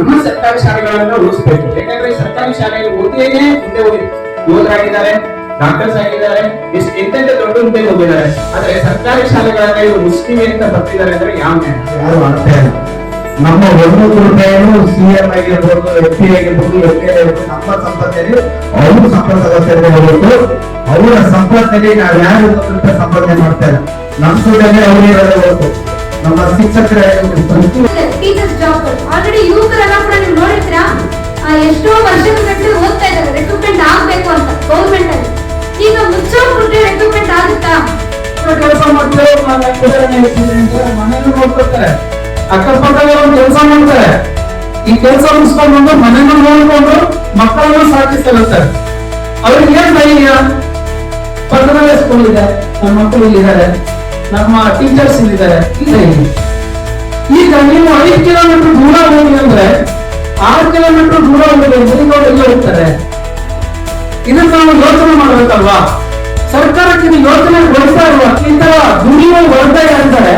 ನಮ್ಮ ಸರ್ಕಾರಿ ಶಾಲೆಗಳನ್ನ ಉಳಿಸಬೇಕು. ಯಾಕಂದ್ರೆ ಸರ್ಕಾರಿ ಶಾಲೆಯಲ್ಲಿ ಓದಿಯೇ ಮುಂದೆ ಯೋಧರಾಗಿದ್ದಾರೆ, ಡಾಕ್ಟರ್ಸ್ ಆಗಿದ್ದಾರೆ, ಎಂತೆಂತ ದೊಡ್ಡ ಹುದ್ದೆಗೆ ಹೋಗಿದ್ದಾರೆ. ಆದ್ರೆ ಸರ್ಕಾರಿ ಶಾಲೆಗಳನ್ನ ಇವರು ಮುಸ್ಲಿಂ ಅಂತ ಬರ್ತಿದ್ದಾರೆ ಅಂದ್ರೆ ಯಾರು ಅರ್ಥ ಇಲ್ಲ. ನಮ್ಮ 100 ರೂಪಾಯಿಯನ್ನು ಸಿಎಂ ಆಗಿರ್ಬೋದು, MP ಆಗಿರ್ಬೋದು, MLA ಆಗಿರ್ಬೋದು, ನಮ್ಮ ಸಂಪತ್ತಿನಲ್ಲಿ ಅವರು ಸಂಪತ್ ಸದಸ್ಯರಿಗೆ ಹೋಗ್ಬೇಕು. ಅವರ ಸಂಪತ್ತಿನಲ್ಲಿ ನಾವು ಯಾರು 1 ರೂಪಾಯಿ ಸಂಪಾದನೆ ಮಾಡ್ತಾ ಇಲ್ಲ. ನಮ್ಮ ದುಡ್ಡನ್ನೇ ಅವರೇ ಹೋಗ್ಬೇಕು. ನಮ್ಮ ಶಿಕ್ಷಕರ ಟೀಚರ್ಸ್ ಜಾಬ್ ಆಲ್ರೆಡಿ ಯುವಕರೆಲ್ಲ ಕೂಡ ನೀವು ನೋಡಿರ್ತೀರಾ, ಎಷ್ಟೋ ವರ್ಷಗಟ್ಟಲೆ ಓದ್ತಾ ಇದ್ದಾರೆ ರಿಕ್ರೂಟ್ಮೆಂಟ್ ಆಗ್ಬೇಕು ಅಂತ ಗೌರ್ಮೆಂಟ್ ಅಲ್ಲಿ. ಈಗ ಮುಚ್ಚೋಗ್ಬಿಟ್ರೆ ರಿಕ್ರೂಟ್ಮೆಂಟ್ ಆಗುತ್ತಾ? ಕೆಲಸ ಮಾಡ್ತಾರೆ, ಮನೆಯನ್ನು ನೋಡ್ಕೊಳ್ತಾರೆ, ಅಕ್ಕಪಕ್ಕದ ಒಂದು ಕೆಲಸ ಮಾಡ್ತಾರೆ. ಈ ಕೆಲಸ ಮುಗಿಸ್ಕೊಂಡು ಮನೆಯನ್ನು ನೋಡ್ಕೊಂಡು ಮಕ್ಕಳನ್ನು ಸಾಕಿಸ್ತಾರೆ ಸರ್. ಅವ್ರಿಗೆ ಏನ್ ಧೈರ್ಯ? ಪಕ್ಕದಲ್ಲೇ ಸ್ಕೂಲ್ ಇದೆ, ನಮ್ಮ ಮಕ್ಕಳು ಇಲ್ಲಿದ್ದಾರೆ, ನಮ್ಮ ಟೀಚರ್ಸ್ ಇಲ್ಲಿದ್ದಾರೆ. ಈಗ ನೀವು 5 ಕಿಲೋಮೀಟರ್ ದೂರ ಹೋಗಿ ಅಂದ್ರೆ 6 ಕಿಲೋಮೀಟರ್ ದೂರ ಹೋಗಿ ಎಲ್ಲಿ ಹೋಗ್ತಾರೆ? ಇದನ್ನ ನಾವು ಯೋಚನೆ ಮಾಡ್ಬೇಕಲ್ವಾ? ಸರ್ಕಾರಕ್ಕೆ ಇದು ಯೋಚನೆ ಗೊಳಿಸ್ತಾ ಇಲ್ವಾ? ಈ ತರ ದುಡಿಯುವ ವರ್ಗ ಅಂತಾರೆ,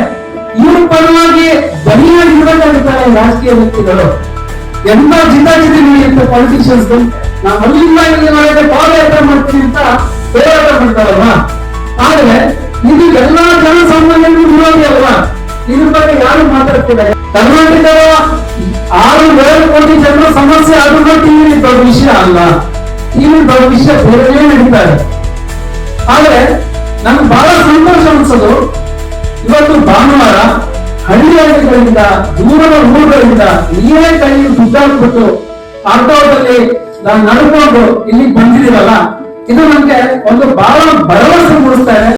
ಇವ್ರ ಪರವಾಗಿ ಬಲಿಯಾಗಿರ್ಬೇಕಾಗುತ್ತಾರೆ ರಾಜಕೀಯ ವ್ಯಕ್ತಿಗಳು. ಎಂತ ಜಿದ್ದಾಜಿದ್ದಿ ನಡೆಯುತ್ತೆ ಪಾಲಿಟಿಷಿಯನ್ಸ್. ನಾವು ಅಲ್ಲಿಂದ ಇಲ್ಲಿ ಪಾದಯಾತ್ರೆ ಮಾಡ್ತೀವಿ ಅಂತ ಹೋರಾಟ ಮಾಡ್ತಾರಲ್ವಾ? ಆದ್ರೆ ಇದು ಎಲ್ಲಾ ಜನಸಾಮಾನ್ಯರಿಗೂ ವಿರೋಧಿ ಅಲ್ವಾ? ಇದ್ರ ಬಗ್ಗೆ ಯಾರು ಮಾತಾಡ್ತಿದ್ದಾರೆ? ಕರ್ನಾಟಕದ 6,000 ಕೋಟಿ ಜನರ ಸಮಸ್ಯೆ ಆದ್ರೂ ಟಿವಿ ದೊಡ್ಡ ವಿಷಯ ಅಲ್ಲ. ಟಿವಿ ದೊಡ್ಡ ವಿಷಯ ಬೇರೆ ನಡೀತಾರೆ. ಆದ್ರೆ ನನ್ಗೆ ಬಹಳ ಸಂತೋಷ ಅನ್ಸೋದು, ಇವತ್ತು ಭಾನುವಾರ ಹಳ್ಳಿಗಳಿಂದ ದೂರದ ಊರುಗಳಿಂದ ನೀವೇ ಕೈಯಲ್ಲಿ ದುಡ್ಡಾಕ್ಬಿಟ್ಟು ಆಟೋದಲ್ಲಿ ನಾನು ನಡ್ಕೊಂಡು ಇಲ್ಲಿಗೆ ಬಂದಿದ್ದೀರಲ್ಲ, ಇದು ನಮ್ಗೆ ಒಂದು ಬಹಳ ಭರವಸೆ ಮೂಡಿಸ್ತಾ ಇದೆ.